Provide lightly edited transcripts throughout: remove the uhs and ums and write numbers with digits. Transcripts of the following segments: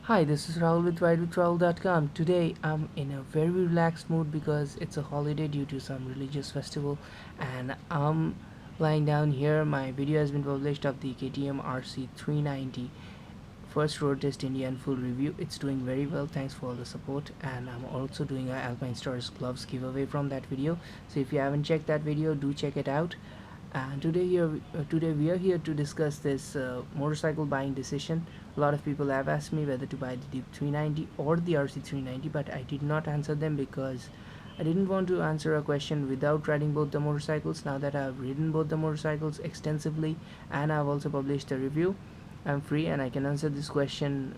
Hi, this is Rahul with ridewithRahul.com. Today I'm in a very relaxed mood because it's a holiday due to some religious festival, and I'm lying down here. My video has been published of the KTM RC390 first road test India and full review. It's doing very well, thanks for all the support, and I'm also doing a Alpine Stars gloves giveaway from that video. So if you haven't checked that video, do check it out. And today we are here to discuss this motorcycle buying decision. A lot of people have asked me whether to buy the Duke 390 or the RC390, but I did not answer them because I didn't want to answer a question without riding both the motorcycles. Now that I've ridden both the motorcycles extensively and I've also published a review, I'm free and I can answer this question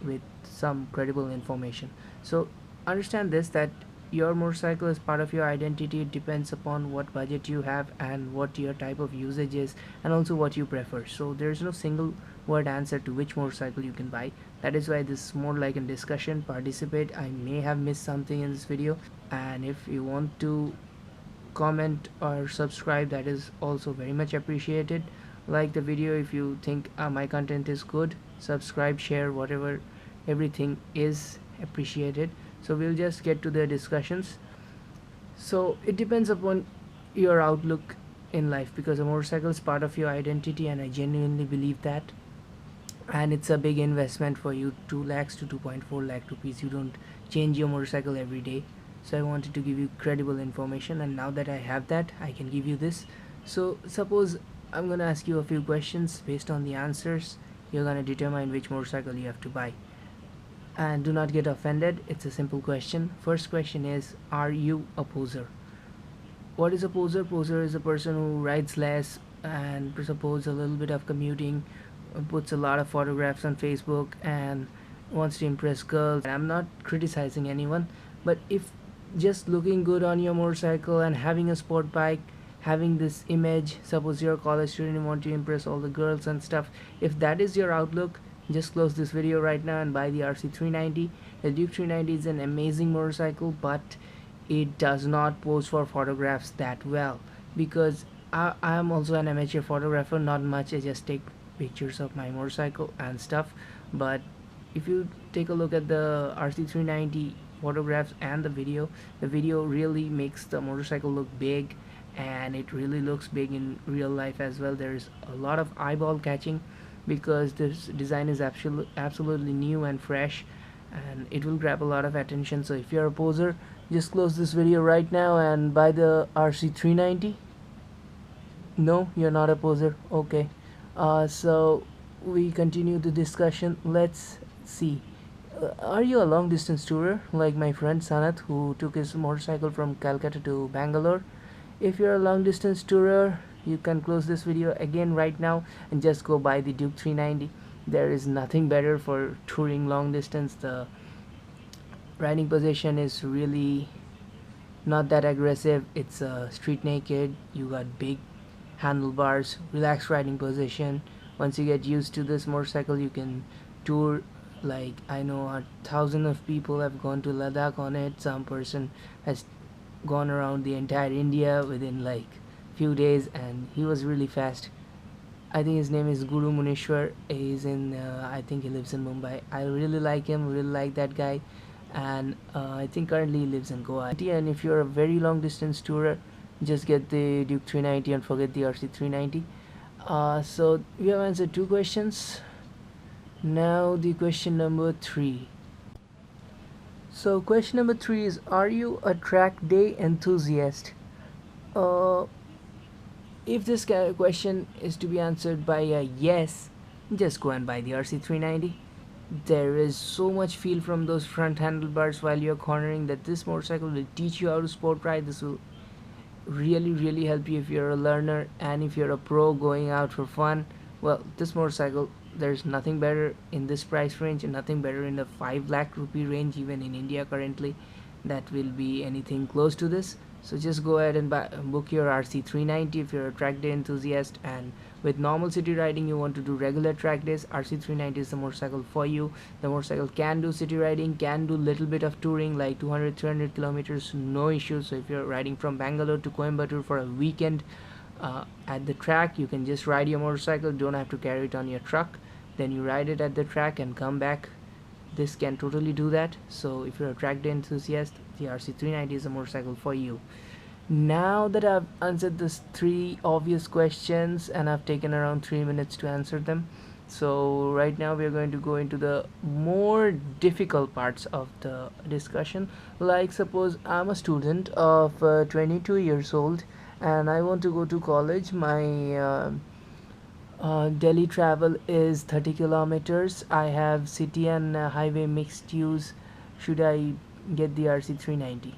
with some credible information. So understand this, that your motorcycle is part of your identity. It depends upon what budget you have and what your type of usage is, and also what you prefer. So there's no single word answer to which motorcycle you can buy. That is why this is more like a discussion. Participate. I may have missed something in this video, and if you want to comment or subscribe, that is also very much appreciated. Like the video if you think my content is good. Subscribe, share, whatever, everything is appreciated. So we'll just get to the discussions. So it depends upon your outlook in life, because a motorcycle is part of your identity, and I genuinely believe that. And it's a big investment for you, 2 lakhs to 2.4 lakh rupees. You don't change your motorcycle every day. So I wanted to give you credible information, and now that I have that, I can give you this. So suppose I'm gonna ask you a few questions. Based on the answers, you're gonna determine which motorcycle you have to buy. And do not get offended, it's a simple question. First question is, are you a poser? What is a poser? Poser is a person who rides less and suppose a little bit of commuting, puts a lot of photographs on Facebook and wants to impress girls. I'm not criticizing anyone, but if just looking good on your motorcycle and having a sport bike, having this image, suppose you're a college student and want to impress all the girls and stuff, if that is your outlook, just close this video right now and buy the RC390. The Duke 390 is an amazing motorcycle, but it does not pose for photographs that well, because I am also an amateur photographer. Not much, I just take pictures of my motorcycle and stuff. But if you take a look at the RC390 photographs and the video really makes the motorcycle look big, and it really looks big in real life as well. There's a lot of eyeball catching because this design is absolutely new and fresh, and it will grab a lot of attention. So if you're a poser, just close this video right now and buy the RC390. No, you're not a poser. Okay. So we continue the discussion. Let's see. Are you a long distance tourer like my friend Sanat, who took his motorcycle from Calcutta to Bangalore? If you're a long distance tourer, you can close this video again right now and just go buy the Duke 390. There is nothing better for touring long distance. The riding position is really not that aggressive. It's street naked. You got big handlebars, relaxed riding position. Once you get used to this motorcycle, you can tour. Like, I know 1,000 of people have gone to Ladakh on it. Some person has gone around the entire India within like few days, and he was really fast. I think his name is Guru Munishwar. He's in I think he lives in Mumbai. I really like him, really like that guy. And I think currently he lives in Goa. And if you're a very long distance tourer, just get the Duke 390 and forget the RC390. So we have answered 2 questions. Now the question number 3. So question number 3 is, are you a track day enthusiast? If this question is to be answered by a yes, just go and buy the RC390. There is so much feel from those front handlebars while you're cornering that this motorcycle will teach you how to sport ride. This will really help you if you're a learner, and if you're a pro going out for fun. Well, this motorcycle, there's nothing better in this price range, and nothing better in the 5 lakh rupee range, even in India currently, that will be anything close to this. So just go ahead and book your RC390 if you're a track day enthusiast, and with normal city riding you want to do regular track days, RC390 is the motorcycle for you. The motorcycle can do city riding, can do little bit of touring like 200-300 kilometers, no issue. So if you're riding from Bangalore to Coimbatore for a weekend, at the track, you can just ride your motorcycle, don't have to carry it on your truck. Then you ride it at the track and come back this can totally do that. So if you're a track day enthusiast, the RC390 is a motorcycle for you. Now that I've answered these three obvious questions and I've taken around 3 minutes to answer them, so right now we are going to go into the more difficult parts of the discussion. Like, suppose I'm a student of 22 years old and I want to go to college. My daily travel is 30 kilometers. I have city and highway mixed use. Should I get the RC390?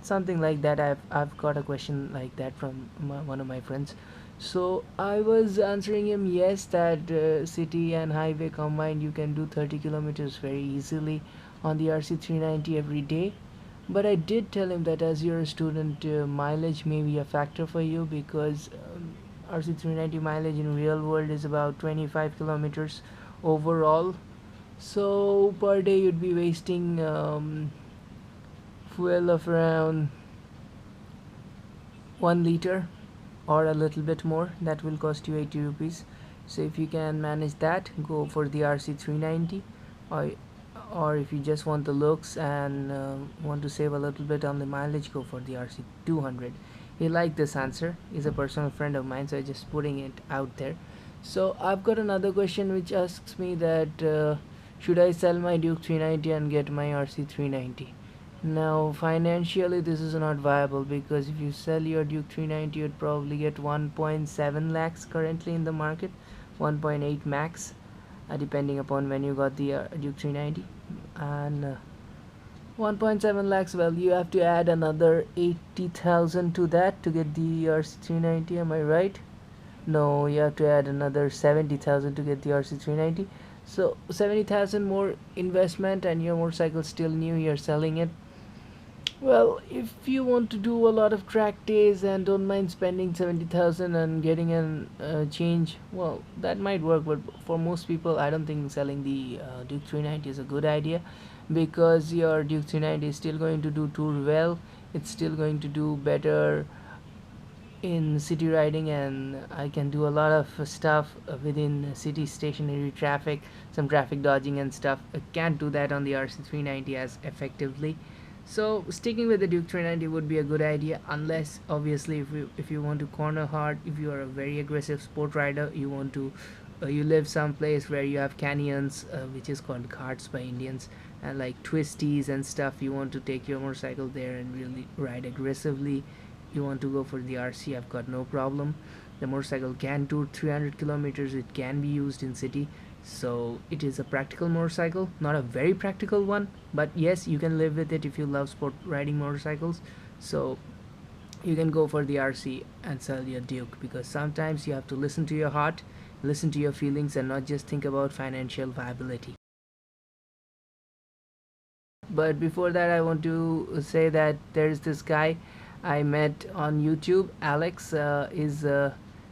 Something like that. I've got a question like that from one of my friends. So I was answering him yes, that city and highway combined you can do 30 kilometers very easily on the RC390 every day. But I did tell him that as you're a student, mileage may be a factor for you, because RC390 mileage in real world is about 25 kilometers overall. So per day you'd be wasting fuel of around 1 liter or a little bit more. That will cost you 80 rupees. So if you can manage that, go for the RC390. Or if you just want the looks and want to save a little bit on the mileage, go for the RC200. He liked this answer. He's a personal friend of mine, so I'm just putting it out there. So I've got another question which asks me that should I sell my Duke 390 and get my RC390? Now financially this is not viable, because if you sell your Duke 390 you'd probably get 1.7 lakhs currently in the market, 1.8 max, depending upon when you got the Duke 390. And 1.7 lakhs, well, you have to add another 80,000 to that to get the RC390, am I right? No, you have to add another 70,000 to get the RC390. So 70,000 more investment and your motorcycle still new, you're selling it. Well, if you want to do a lot of track days and don't mind spending 70,000 and getting a change, well, that might work. But for most people, I don't think selling the Duke 390 is a good idea, because your Duke 390 is still going to do tour well. It's still going to do better in city riding, and I can do a lot of stuff within city stationary traffic, some traffic dodging and stuff. I can't do that on the RC390 as effectively. So sticking with the Duke 390 would be a good idea, unless obviously if you want to corner hard, if you are a very aggressive sport rider, you want to you live someplace where you have canyons, which is called ghats by Indians, and like twisties and stuff, you want to take your motorcycle there and really ride aggressively, you want to go for the RC, I've got no problem. The motorcycle can tour 300 kilometers, it can be used in city. So it is a practical motorcycle, not a very practical one, but yes, you can live with it if you love sport riding motorcycles. So you can go for the RC and sell your Duke, because sometimes you have to listen to your heart, listen to your feelings, and not just think about financial viability. But before that, I want to say that there's this guy I met on YouTube, Alex. His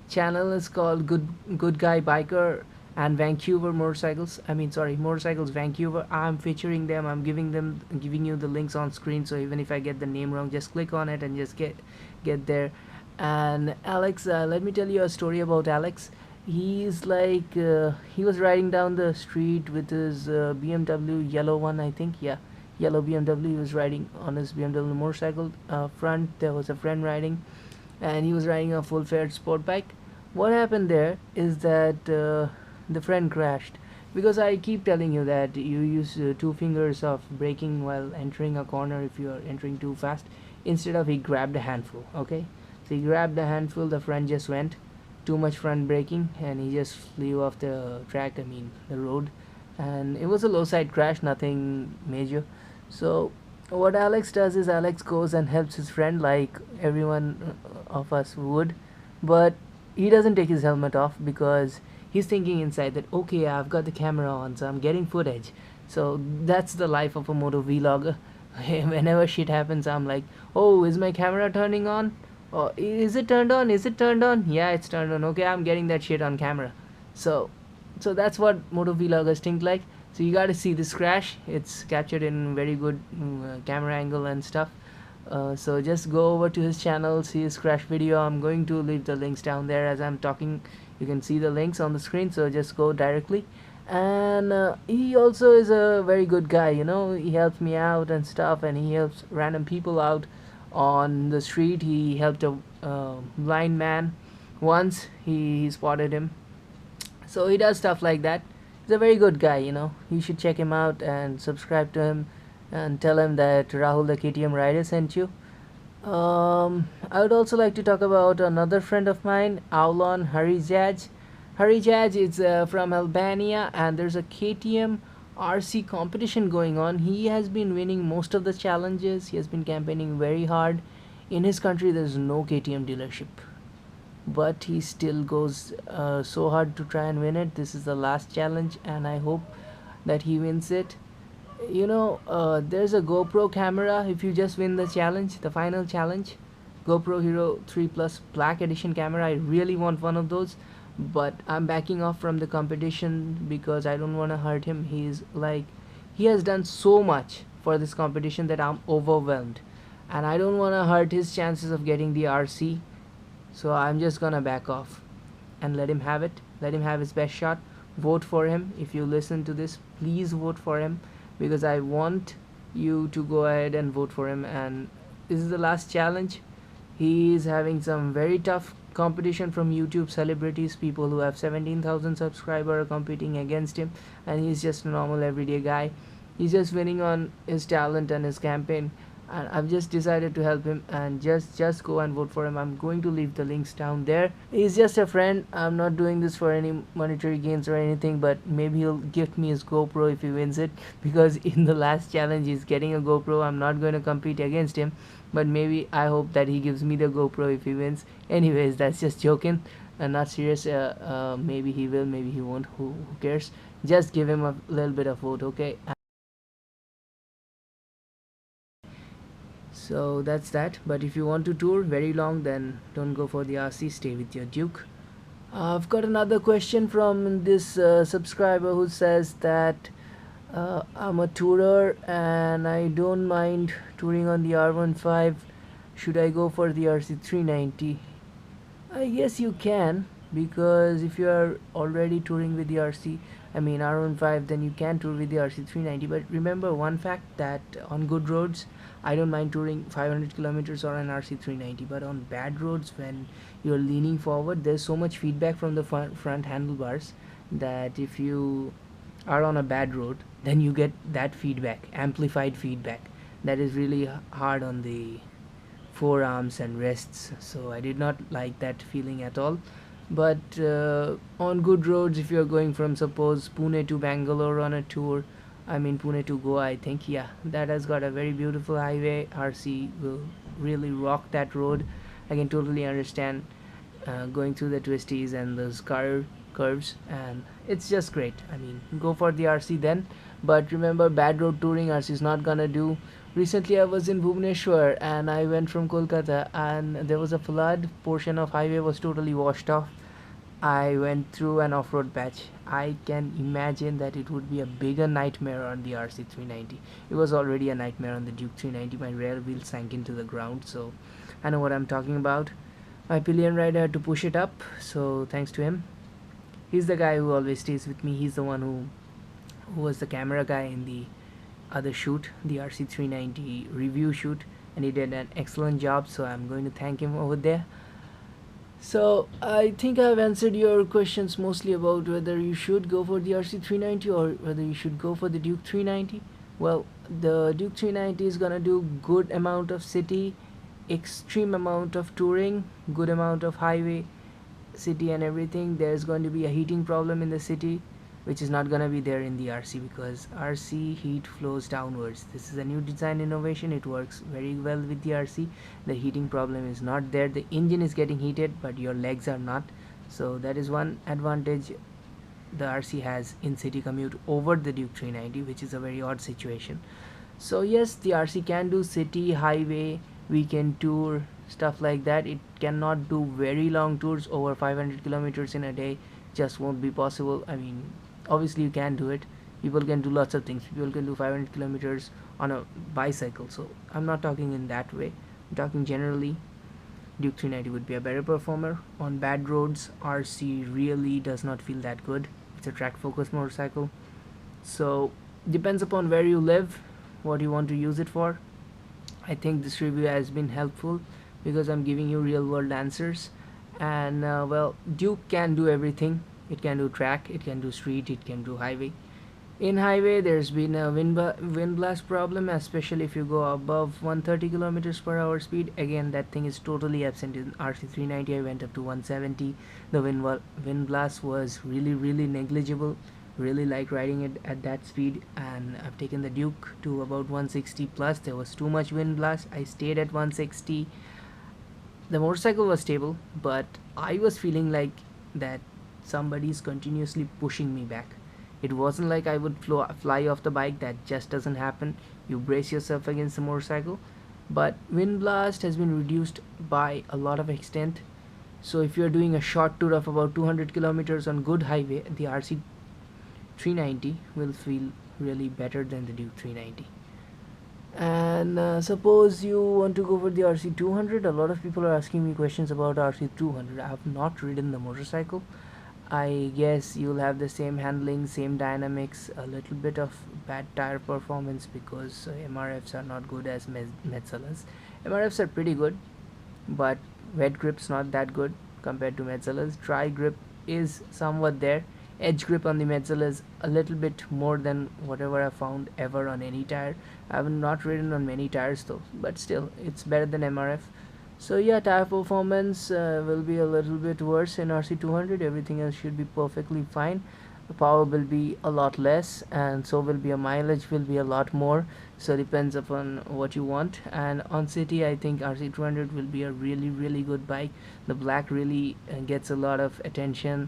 channel is called Good Guy Biker and Vancouver Motorcycles. I mean, sorry, Motorcycles Vancouver. I'm featuring them. I'm giving you the links on screen. So even if I get the name wrong, just click on it and just get there. And Alex, let me tell you a story about Alex. He's like he was riding down the street with his BMW yellow one, I think. Yeah, yellow BMW. He was riding on his BMW motorcycle. Front there was a friend riding, and he was riding a full-fledged sport bike. What happened there is that the friend crashed, because I keep telling you that you use 2 fingers of braking while entering a corner if you are entering too fast. Instead of, he grabbed a handful. Okay, so he grabbed a handful, the friend just went too much front braking and he just flew off the track, I mean the road, and it was a low side crash, nothing major. So what Alex does is Alex goes and helps his friend like everyone of us would, but he doesn't take his helmet off, because he's thinking inside that, okay, I've got the camera on, so I'm getting footage. So that's the life of a moto vlogger. Whenever shit happens, I'm like, oh, is my camera turning on? Oh, is it turned on? Is it turned on? Yeah, it's turned on. Okay, I'm getting that shit on camera. So that's what moto vloggers think like. So you gotta see this crash. It's captured in very good camera angle and stuff. So just go over to his channel, see his crash video. I'm going to leave the links down there as I'm talking. You can see the links on the screen, so just go directly and he also is a very good guy. He helps me out and stuff, and he helps random people out on the street. He helped a blind man once. He spotted him, so he does stuff like that. He's a very good guy. You should check him out and subscribe to him and tell him that Rahul the KTM rider sent you. I would also like to talk about another friend of mine, Aulon Harijaj. Harijaj is from Albania, and there's a KTM RC competition going on. He has been winning most of the challenges. He has been campaigning very hard. In his country, there's no KTM dealership, but he still goes so hard to try and win it. This is the last challenge, and I hope that he wins it. There's a GoPro camera if you just win the challenge, the final challenge. GoPro Hero 3 Plus Black Edition camera. I really want one of those, but I'm backing off from the competition because I don't want to hurt him. He has done so much for this competition that I'm overwhelmed, and I don't want to hurt his chances of getting the RC. So I'm just gonna back off and let him have it. Let him have his best shot. Vote for him. If you listen to this, please vote for him, because I want you to go ahead and vote for him. And this is the last challenge. He is having some very tough competition from YouTube celebrities. People who have 17,000 subscribers are competing against him, and he's just a normal everyday guy. He's just winning on his talent and his campaign, and I've just decided to help him, and just go and vote for him. I'm going to leave the links down there. He's just a friend. I'm not doing this for any monetary gains or anything, but maybe he'll gift me his GoPro if he wins it, because in the last challenge he's getting a GoPro. I'm not going to compete against him, but maybe I hope that he gives me the GoPro if he wins. Anyways, that's just joking and not serious. Maybe he will, maybe he won't. Who cares? Just give him a little bit of vote, okay? So that's that. But if you want to tour very long, then don't go for the RC, stay with your Duke. I've got another question from this subscriber who says that I'm a tourer and I don't mind touring on the R15. Should I go for the RC390? I guess you can, because if you are already touring with the R15, then you can tour with the RC390. But remember one fact, that on good roads, I don't mind touring 500 kilometers on an RC390, but on bad roads, when you're leaning forward, there's so much feedback from the front handlebars that if you are on a bad road, then you get that feedback, amplified feedback, that is really hard on the forearms and wrists. So I did not like that feeling at all. But on good roads, if you're going from, suppose, Pune to Bangalore on a tour, Pune to Goa, I think, yeah, that has got a very beautiful highway. RC will really rock that road. I can totally understand going through the twisties and those curves, and it's just great. Go for the RC then, but remember, bad road touring RC is not gonna do. Recently I was in Bhubaneswar and I went from Kolkata, and there was a flood. Portion of highway was totally washed off. I went through an off-road patch. I can imagine that it would be a bigger nightmare on the RC390. It was already a nightmare on the Duke 390. My rear wheel sank into the ground, so I know what I'm talking about. My pillion rider had to push it up, so thanks to him. He's the guy who always stays with me. He's the one who was the camera guy in the other shoot, the RC390 review shoot, and he did an excellent job, so I'm going to thank him over there. So I think I've answered your questions mostly about whether you should go for the RC390 or whether you should go for the Duke 390. Well, the Duke 390 is gonna do good amount of city, extreme amount of touring, good amount of highway, city and everything. There's going to be a heating problem in the city, which is not gonna be there in the RC, because RC heat flows downwards. This is a new design innovation. It works very well with the RC. The heating problem is not there. The engine is getting heated, but your legs are not. So that is one advantage the RC has in city commute over the Duke 390, which is a very odd situation. So yes, the RC can do city, highway, weekend tour, stuff like that. It cannot do very long tours over 500 kilometers in a day. Just won't be possible. Obviously you can do it. People can do lots of things. People can do 500 kilometers on a bicycle. So I'm not talking in that way. I'm talking generally. Duke 390 would be a better performer. On bad roads, RC really does not feel that good. It's a track focused motorcycle. So depends upon where you live, what you want to use it for. I think this review has been helpful because I'm giving you real world answers. And well, Duke can do everything. It can do track, it can do street, it can do highway. In highway, there's been a wind blast problem, especially if you go above 130 kilometers per hour speed. Again, that thing is totally absent in RC390. I went up to 170. The wind blast was really negligible. Really like riding it at that speed, and I've taken the Duke to about 160 plus. There was too much wind blast. I stayed at 160. The motorcycle was stable, but I was feeling like that somebody's continuously pushing me back. It wasn't like I would fly off the bike. That just doesn't happen. You brace yourself against the motorcycle. But wind blast has been reduced by a lot of extent. So if you're doing a short tour of about 200 kilometers on good highway, the RC390 will feel really better than the Duke 390. And suppose you want to go for the RC200. A lot of people are asking me questions about RC200. I have not ridden the motorcycle. I guess you'll have the same handling, same dynamics, a little bit of bad tire performance because MRFs are not good as Metzeler's. MRFs are pretty good, but wet grip's not that good compared to Metzeler's. Dry grip is somewhat there. Edge grip on the Metzeler is a little bit more than whatever I found ever on any tire. I have not ridden on many tires though, but still it's better than MRF. So yeah, tire performance will be a little bit worse in RC200. Everything else should be perfectly fine. The power will be a lot less, and so will be a mileage will be a lot more. So depends upon what you want. And on city, I think RC200 will be a really good bike. The black really gets a lot of attention,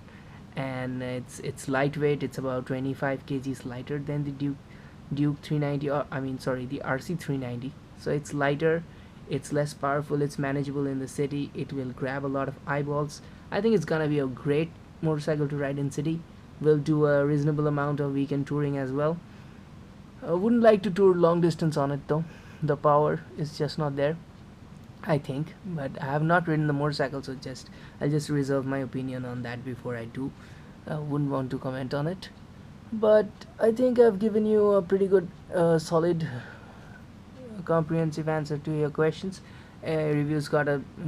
and it's lightweight. It's about 25 kgs lighter than the Duke 390, or I mean sorry, the RC390. So it's lighter, it's less powerful, it's manageable in the city, it will grab a lot of eyeballs. I think it's gonna be a great motorcycle to ride in city. We'll do a reasonable amount of weekend touring as well. I wouldn't like to tour long distance on it though. The power is just not there, I think, but I have not ridden the motorcycle, so I'll just reserve my opinion on that before I do. I wouldn't want to comment on it, but I think I've given you a pretty good solid comprehensive answer to your questions. Review's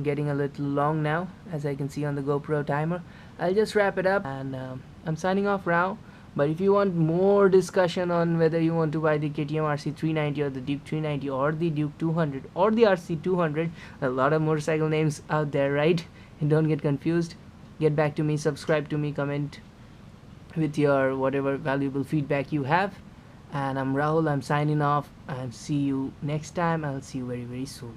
getting a little long now, as I can see on the GoPro timer. I'll just wrap it up, and I'm signing off now. But if you want more discussion on whether you want to buy the KTM RC390 or the Duke 390 or the Duke 200 or the RC200, a lot of motorcycle names out there, right? And don't get confused. Get back to me, subscribe to me, comment with your whatever valuable feedback you have. And I'm Rahul, I'm signing off, and see you next time. I'll see you very soon.